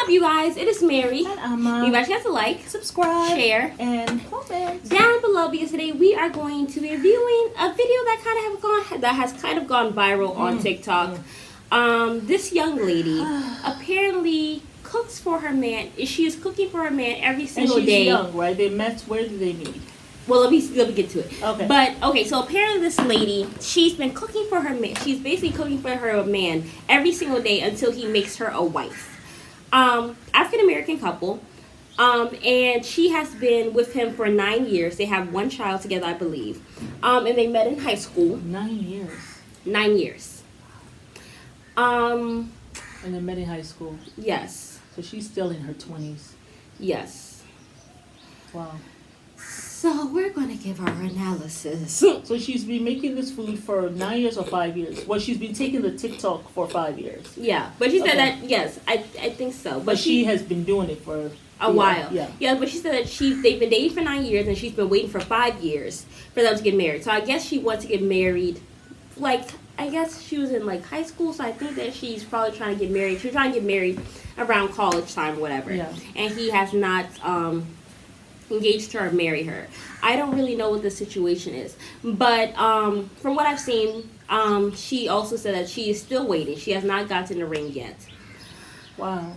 up, you guys? It is Mary. And Amma. You guys have to like, subscribe, share, and comment down below because today we are going to be reviewing a video that has kind of gone viral on TikTok. This young lady apparently cooks for her man. She is cooking for her man every single and she's day. young, right? They met. Where did they meet? Well, let me get to it. Okay. But okay, so apparently this lady, she's been cooking for her man. She's basically cooking for her man every single day until he makes her a wife. African American couple. And she has been with him for 9 years. They have one child together, I believe. And they met in high school. 9 years. 9 years. And they met in high school. Yes. So she's still in her 20s. Yes. Wow. So we're going to give our analysis. So she's been making this food for 9 years or 5 years. Well, she's been taking the TikTok for 5 years. Yeah, but she said that, yes, I think so. But she has been doing it for a while. Yeah, but she said that they've been dating for 9 years and she's been waiting for 5 years for them to get married. So I guess she wants to get married, I guess she was in high school, so I think that she's probably trying to get married. She's trying to get married around college time or whatever. Yeah. And he has not engaged her or married her. I don't really know what the situation is. But from what I've seen, she also said that she is still waiting. She has not gotten the ring yet. Wow.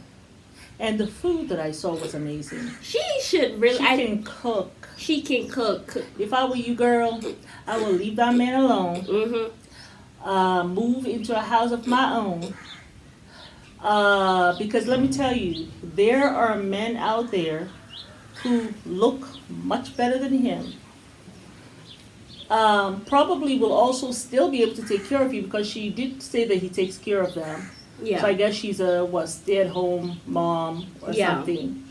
And the food that I saw was amazing. She should really... She can cook. She can cook. If I were you, girl, I would leave that man alone. Mm-hmm. Move into a house of my own. Because let me tell you, there are men out there who look much better than him. Probably will also still be able to take care of you because she did say that he takes care of them. Yeah. So I guess she's a stay-at-home mom or Yeah. something.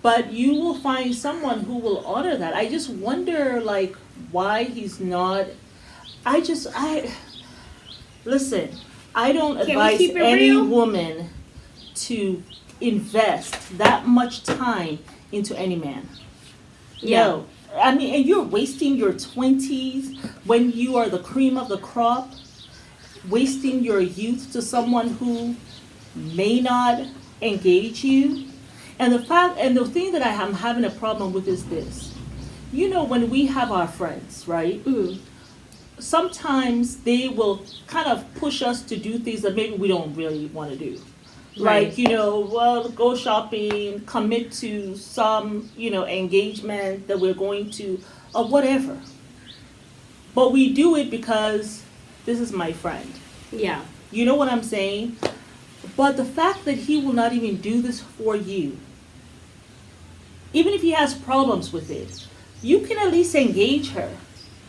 But you will find someone who will honor that. I just wonder, why he's not. Listen. I don't advise any real? woman to invest that much time into any man. Yeah. No. I mean, and you're wasting your 20s when you are the cream of the crop, wasting your youth to someone who may not engage you. And the thing that I am having a problem with is this. When we have our friends, right? Mm. Sometimes they will kind of push us to do things that maybe we don't really want to do. Right. Go shopping, commit to some, engagement that we're going to, or whatever. But we do it because this is my friend. Yeah. You know what I'm saying? But the fact that he will not even do this for you, even if he has problems with it, you can at least engage her.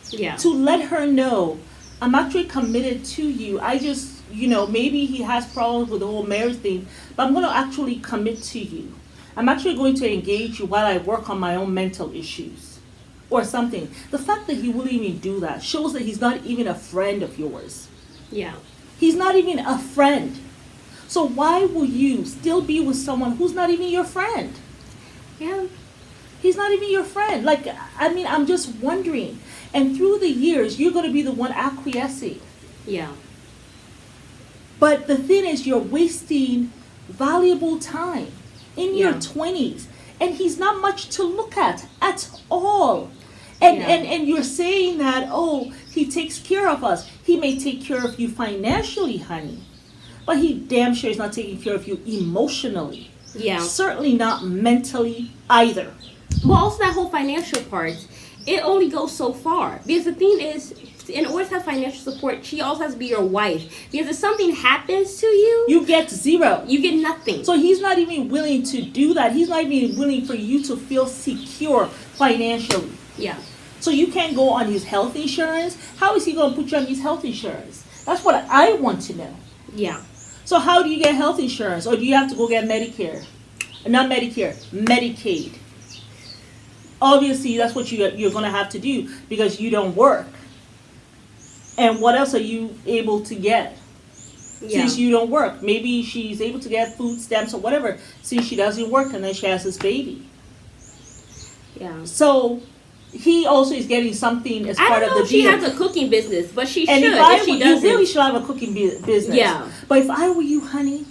Yeah. To let her know, I'm actually committed to you. I just, maybe he has problems with the whole marriage thing, but I'm going to actually commit to you. I'm actually going to engage you while I work on my own mental issues or something. The fact that he wouldn't even do that shows that he's not even a friend of yours. Yeah. He's not even a friend. So why will you still be with someone who's not even your friend? Yeah. He's not even your friend. I'm just wondering. And through the years, you're going to be the one acquiescing. Yeah. But the thing is, you're wasting valuable time in your Yeah. 20s. And he's not much to look at all. And you're saying that, he takes care of us. He may take care of you financially, honey. But he damn sure is not taking care of you emotionally. Yeah. Certainly not mentally either. Well, also that whole financial part, it only goes so far. Because the thing is, in order to have financial support, she also has to be your wife. Because if something happens to you, You get zero. you get nothing. So he's not even willing to do that. He's not even willing for you to feel secure financially. Yeah. So you can't go on his health insurance. How is he going to put you on his health insurance? That's what I want to know. Yeah. So how do you get health insurance? Or do you have to go get Medicare? Not Medicare, Medicaid. Obviously, that's what you're going to have to do because you don't work. And what else are you able to get? Yeah. Since you don't work. Maybe she's able to get food stamps or whatever since she doesn't work and then she has this baby. Yeah. So he also is getting something as part of the deal. She has a cooking business, but she And should. if She you doesn't. really should have a cooking business. Yeah. But if I were you, honey,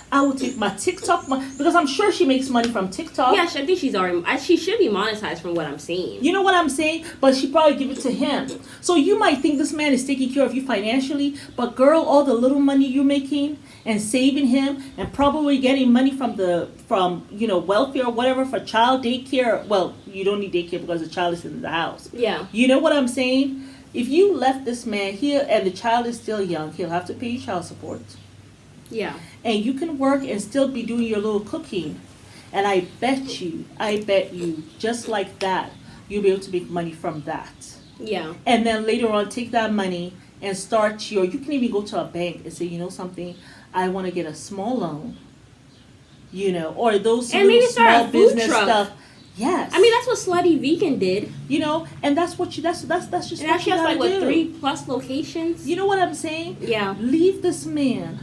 I will take my TikTok money because I'm sure she makes money from TikTok. Yeah, I think she's already. She should be monetized from what I'm seeing. You know what I'm saying? But she probably give it to him. So you might think this man is taking care of you financially, but girl, all the little money you're making and saving him and probably getting money from welfare or whatever for child daycare. Well, you don't need daycare because the child is in the house. Yeah. You know what I'm saying? If you left this man here and the child is still young, he'll have to pay you child support. Yeah. And you can work and still be doing your little cooking. And I bet you, just like that, you'll be able to make money from that. Yeah. And then later on, take that money and start you can even go to a bank and say, you know something, I want to get a small loan. Or those And maybe little start a small food business truck. stuff. Yes. I mean, that's what Slutty Vegan did. And that's what that's just And what she you has gotta do. 3+ locations. You know what I'm saying? Yeah. Leave this man,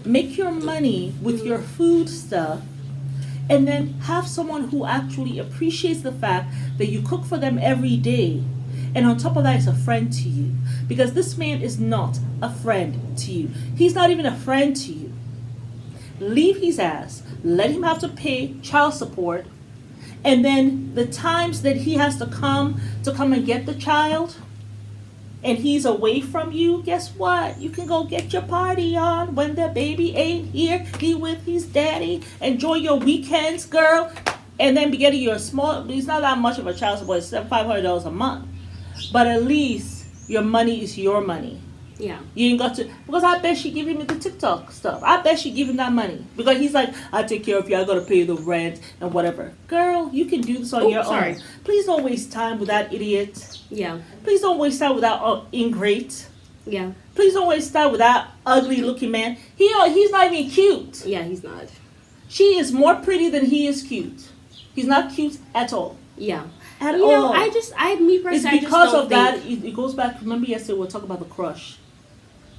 make your money with your food stuff, and then have someone who actually appreciates the fact that you cook for them every day. And on top of that, is a friend to you. Because this man is not a friend to you. He's not even a friend to you. Leave his ass. Let him have to pay child support. And then the times that he has to come and get the child, and he's away from you, guess what? You can go get your party on when the baby ain't here. He with his daddy. Enjoy your weekends, girl. And then be getting your small, it's not that much of a child support, it's $500 a month. But at least your money is your money. Yeah. You ain't got to, because I bet she give him the TikTok stuff. I bet she give him that money. Because he's like, I take care of you, I gotta pay the rent and whatever. Girl, you can do this on your own. Please don't waste time with that idiot. Yeah. Please don't waste time with that ingrate. Yeah. Please don't waste time with that ugly looking man. He's not even cute. Yeah, he's not. She is more pretty than he is cute. He's not cute at all. Yeah. At You know, all. me personally, It's I just because don't of that. think- It goes back. Remember yesterday we were talking about the crush.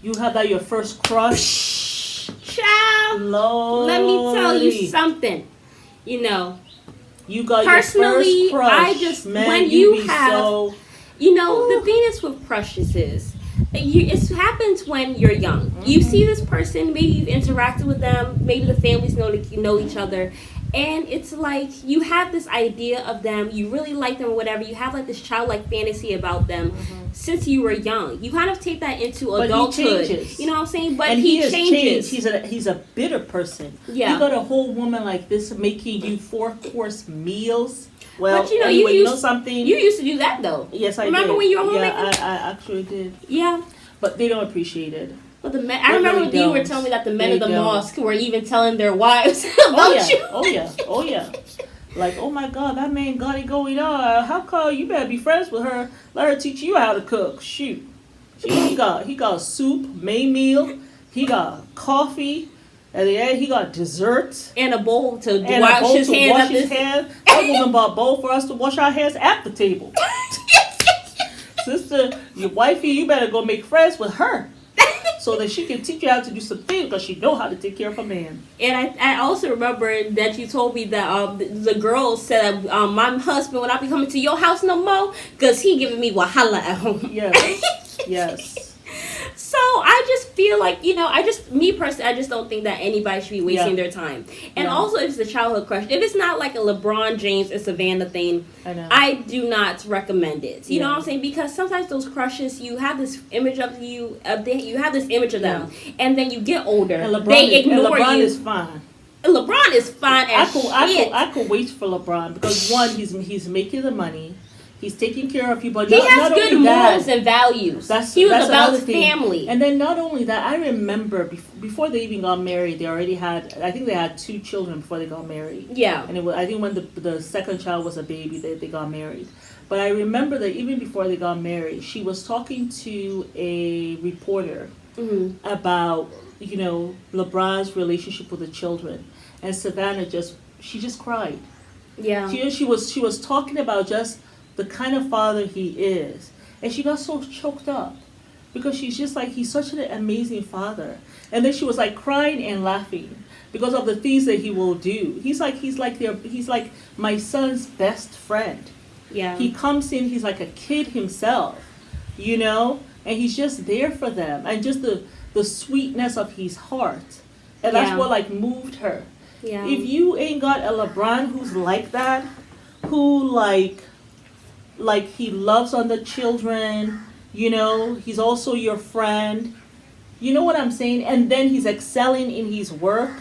You had that your first crush. Child, Lord. let me tell you something. You know, You got personally, your first crush. I just Man, when you you be have, so, the thing is with crushes is. It happens when you're young. You see this person, maybe you've interacted with them, maybe the families know each other, and it's like you have this idea of them, you really like them or whatever, you have like this childlike fantasy about them since you were young. You kind of take that into But adulthood. he changes. You know what I'm saying? But and he has changes. changed. He's a bitter person. Yeah. You got a whole woman like this making you 4-course meals. Well, But you know, anyway, you you know used- something? You used to do that though. Yes, I Remember did. when you were Yeah, homemaking? I actually did. Yeah. But they don't appreciate it. But I They remember really you were don't. telling me that the men They of the don't. mosque were even telling their wives Oh about yeah. you. Oh yeah. Oh yeah. Like, oh my God, that man got it going on. How come you better be friends with her? Let her teach you how to cook. Shoot. He got soup, main meal. He got coffee. And then he got dessert. And a bowl to And wash a bowl his to hands wash at his this. hands. That woman bought a bowl for us to wash our hands at the table. Sister, your wifey, you better go make friends with her. So that she can teach you how to do some things because she know how to take care of a man. And I also remember that you told me that the girls said my husband would not be coming to your house no more because he giving me wahala at home. Yes. Yes. So I just feel like, me personally, I just don't think that anybody should be wasting Yeah. their time. And Yeah. also, if it's a childhood crush, if it's not like a LeBron James or Savannah thing, I know. I do not recommend it. You know Yeah. what I'm saying? Because sometimes those crushes, you have this image of you, you have this image of them, and then you get older, And LeBron, they ignore LeBron you. is fine. And LeBron is fine as shit. I could wait for LeBron because one, he's making the money, he's taking care of you, but He has not good only that, morals and values. That's He was that's about another his thing. family. And then not only that, I remember before they even got married, they already had. I think they had 2 children before they got married. Yeah. And I think when the second child was a baby, they got married. But I remember that even before they got married, she was talking to a reporter Mhm. about LeBron's relationship with the children, and Savannah just cried. Yeah. She was talking about just the kind of father he is, and she got so choked up because she's just like, he's such an amazing father. And then she was like crying and laughing because of the things that he will do. He's like my son's best friend. Yeah. He comes in, he's like a kid himself, and he's just there for them, and just the sweetness of his heart. And that's Yeah. what like moved her. Yeah. If you ain't got a LeBron who's like that, who like he loves on the children, you know, he's also your friend. You know what I'm saying? And then he's excelling in his work.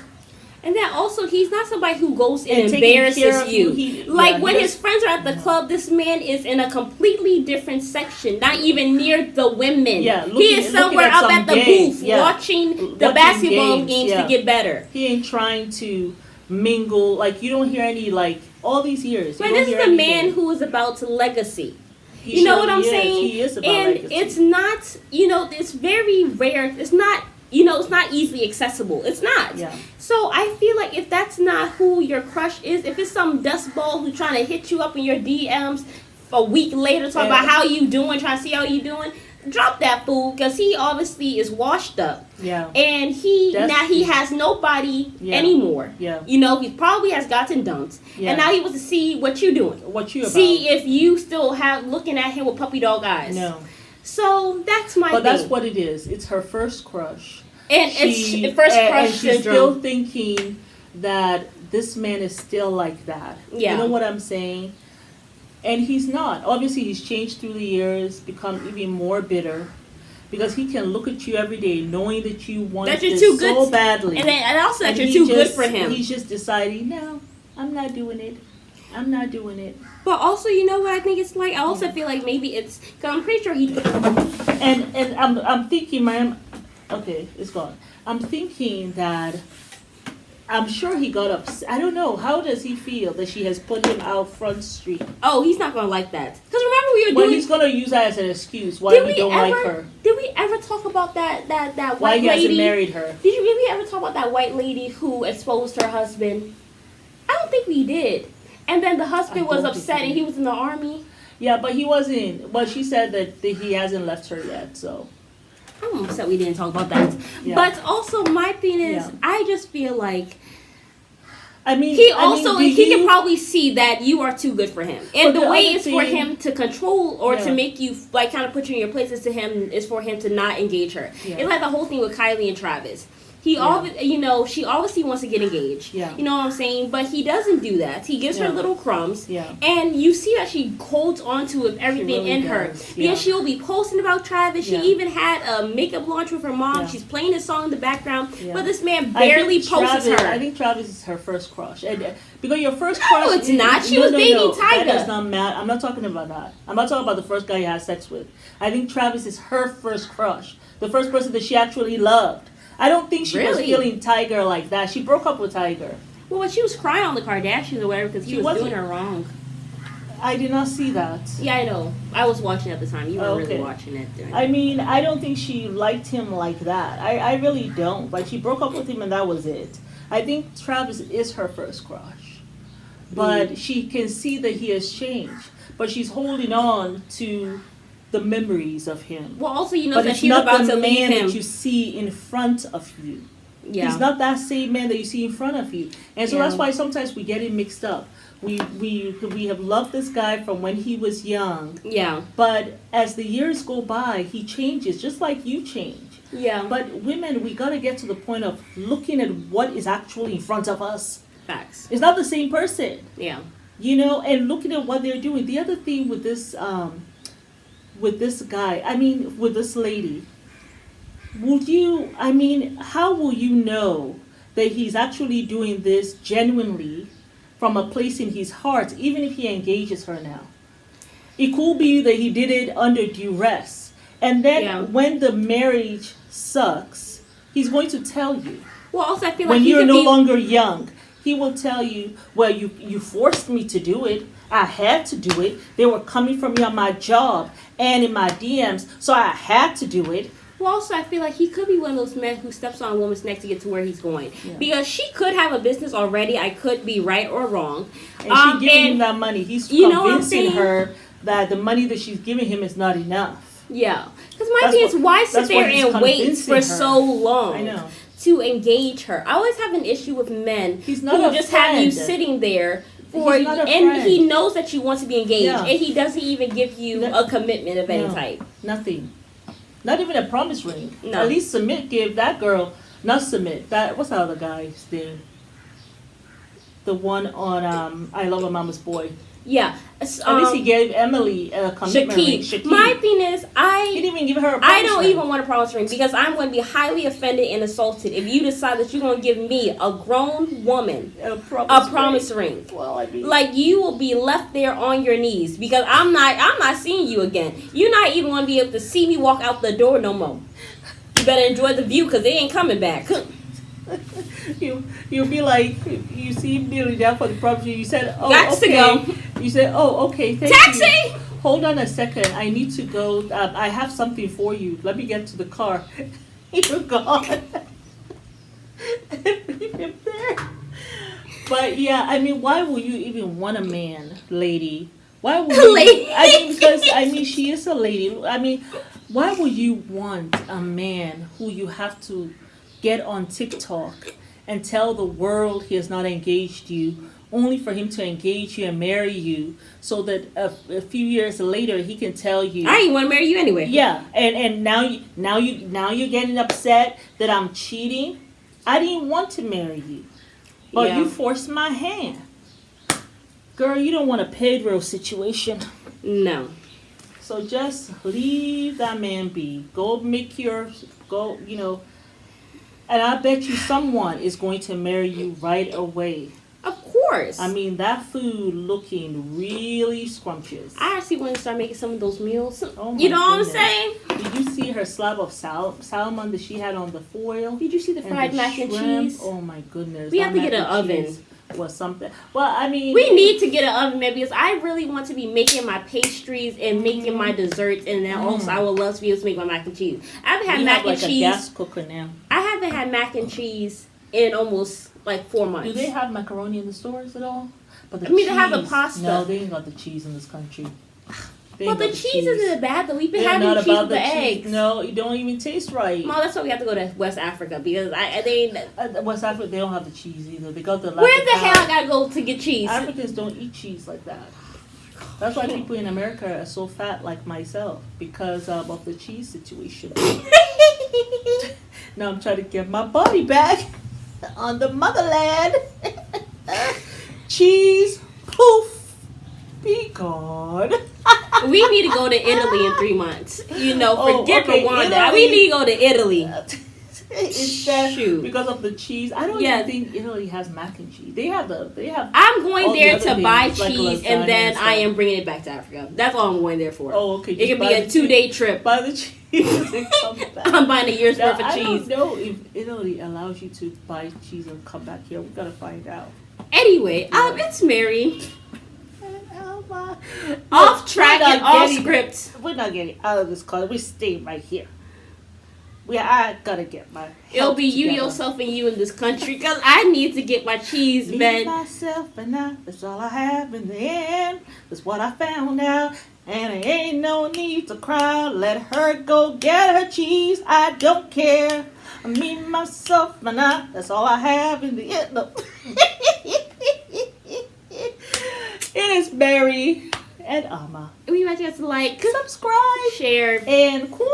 And then also, he's not somebody who goes And and taking care embarrasses of you. you. Like Yeah, when he his does- friends are at the club, this man is in a completely different section, not even near the women. Yeah, he looking- is somewhere looking at up some at the games, booth yeah. watching the Watching basketball games, games yeah. to get better. He ain't trying to mingle. Like you don't hear any like all these years. But you don't this is hear the man anything. who is about legacy. He You know surely what I'm is. saying? He is about And legacy. it's not, you know, it's very rare. It's not, you know, it's not easily accessible. It's not. Yeah. So I feel like if that's not who your crush is, if it's some dustball who's trying to hit you up in your DMs a week later, talk about how you doing, trying to see how you doing, drop that fool, because he obviously is washed up. Yeah. And That's- now he has nobody Yeah. anymore. Yeah. You know, he probably has gotten dumped. Yeah. And now he wants to see what you're doing. What you about? See if you still have looking at him with puppy dog eyes. No. So that's my But thing. that's what it is. It's her first crush. and She- it's first crush and she's syndrome. still thinking that this man is still like that. Yeah. You know what I'm saying? And he's not. Obviously, he's changed through the years, become even more bitter. Because he can look at you every day knowing that you want That you're this too good so to- badly. and also that And you're he too good just- for him. He's just deciding, no, I'm not doing it. I'm not doing it. But also, you know what I think it's like? I also feel like maybe it's because I'm pretty sure he. And I'm thinking, ma'am, okay, it's gone. I'm thinking that I'm sure he got upset. I don't know. How does he feel that she has put him out front street? Oh, he's not gonna like that. Because remember we were Well, doing. he's gonna use that as an excuse why Did we we don't ever? like her. Did we ever talk about that Why white he lady? hasn't married her. Did we ever talk about that white lady who exposed her husband? I don't think we did. And then the husband I was don't think upset we and did. he was in the army. Yeah, but he wasn't. But she said that he hasn't left her yet. So I'm upset we didn't talk about that. Yeah. But also my thing is, Yeah. I just feel like I mean, he I mean, also do he can you- probably see that you are too good for him, But and the the way other it's for thing- him to control or Yeah. to make you like kind of put you in your place is to him is for him to not engage her. Yeah. It's like the whole thing with Kylie and Travis. He Yeah. you know, she obviously wants to get engaged. Yeah. You know what I'm saying? But he doesn't do that. He gives her Yeah. little crumbs. Yeah. And you see that she holds on to with everything really in her. does, Because yeah. she'll be posting about Travis. Yeah. She even had a makeup launch with her mom. Yeah. She's playing his song in the background. Yeah. But this man I barely think posts Travis, her. I think Travis is her first crush, and because your first No, crush, it's not. She was dating Tyga. That does not matter. I'm not talking about that. I'm not talking about the first guy you had sex with. I think Travis is her first crush, the first person that she actually loved. I don't think she was Really? feeling Tiger like that. She broke up with Tiger. Well, but she was crying on the Kardashians or whatever because he She was wasn't. doing her wrong. I did not see that. Yeah, I know. I was watching at the time. You weren't really Okay. watching it. During I mean, I don't think she liked him like that. I really don't. Like, she broke up with him and that was it. I think Travis is her first crush. But she can see that he has changed. But she's holding on to the memories of him. Well, also, you know But that it's she's not about the to leave man him. that you see in front of you. Yeah. He's not that same man that you see in front of you. And so Yeah. that's why sometimes we get it mixed up. We have loved this guy from when he was young. Yeah. But as the years go by, he changes, just like you change. Yeah. But women, we gotta get to the point of looking at what is actually in front of us. Facts. It's not the same person, Yeah. you know, and looking at what they're doing. The other thing with this guy, I mean, with this lady, how will you know that he's actually doing this genuinely from a place in his heart, even if he engages her now? It could be that he did it under duress. And then Yeah. when the marriage sucks, he's going to tell you. Well, also, I feel like When he you're could no be, longer young, he will tell you, well, you forced me to do it. I had to do it. They were coming from me on my job and in my DMs, so I had to do it. Well, also, I feel like he could be one of those men who steps on a woman's neck to get to where he's going. Yeah. Because she could have a business already. I could be right or wrong. And she's giving him that money. He's you know what I'm convincing saying? her that the money that she's giving him is not enough. Yeah. Because my That's thing is, what- why sit that's there what he's and wait convincing for her. so long I know. to engage her? I always have an issue with men He's not who a just have you friend. sitting there for, He's not a and friend. he knows that you want to be engaged, Yeah. and he doesn't even give you No. a commitment of any No. type. Nothing. Not even a promise ring. No. At least Submit gave that girl Not submit. That what's the other guy's name? The one on I Love a Mama's Boy. Yeah. At least he gave Emily a commitment ring. Shaquille. My thing is, He didn't even give her a promise I don't ring. even want a promise ring because I'm going to be highly offended and assaulted if you decide that you're going to give me, a grown woman, a promise ring. Well, I mean, Like, you will be left there on your knees because I'm not seeing you again. You're not even going to be able to see me walk out the door no more. You better enjoy the view because they ain't coming back. you'll be like, you see him kneeling down for the promise ring. You said, oh, Got to okay. go. You said, oh, okay, thank Taxi! you. Hold on a second. I need to go. I have something for you. Let me get to the car. You're gone. Leave him there. But yeah, I mean, why would you even want a man, lady? Why would you? Lady. I mean, because she is a lady. I mean, why would you want a man who you have to get on TikTok and tell the world he has not engaged you, only for him to engage you and marry you, so that a few years later he can tell you, I ain't want to marry you anyway. yeah, and now you're getting upset that I'm cheating. I didn't want to marry you, but Yeah. you forced my hand. Girl, you don't want a Pedro situation. No. So just leave that man be. Go, and I bet you someone is going to marry you right away. Of course. I mean, that food looking really scrumptious. I actually want to start making some of those meals. Oh my You know what I'm goodness. saying? Did you see her slab of salmon that she had on the foil? Did you see the fried the mac and shrimp? cheese? Oh my goodness. We that have to mac get an and oven. cheese Was something. Well, I mean, We need to get an oven, man, because I really want to be making my pastries and making my desserts, and then also I would love to be able to make my mac and cheese. I haven't had we mac have like and a cheese. gas cooker now. I haven't had mac and cheese in almost like 4 months. Do they have macaroni in the stores at all? But the they have the pasta. No, they ain't got the cheese in this country. They Well, ain't the got cheese isn't bad though. We've been They're having not cheese about with the cheese. eggs. No, it don't even taste right. Well, that's why we have to go to West Africa because West Africa, they don't have the cheese either. They got the. where the hell I gotta go to get cheese? Africans don't eat cheese like that. That's why people in America are so fat, like myself, because of the cheese situation. Now I'm trying to get my body back on the motherland. Cheese, poof, be gone. We need to go to Italy in 3 months. Forget okay, Rwanda. Italy. We need to go to Italy. It's that Shoot. because of the cheese. I don't Yeah. even think Italy has mac and cheese. They have. I'm going all the there other to buy things, like cheese, lasagna and then and I stuff. am bringing it back to Africa. That's all I'm going there for. Oh, okay. It could be a 2-day trip. Buy the cheese and come back. I'm buying a year's Now, worth of I cheese. don't know if Italy allows you to buy cheese and come back here. We gotta find out. Anyway, it's Mary. Oh, my. Off track we're not and off getting- script. We're not getting out of this car. We're staying right here. I gotta get my. It'll health be you, together. yourself, and you in this country because I need to get my cheese, Me, man. myself, and I. That's all I have in the end. That's what I found out. And it ain't no need to cry. Let her go get her cheese. I don't care. Me, myself, and I. That's all I have in the end. No. It is Mary and Amma. We might just like, Subscribe share. and comment.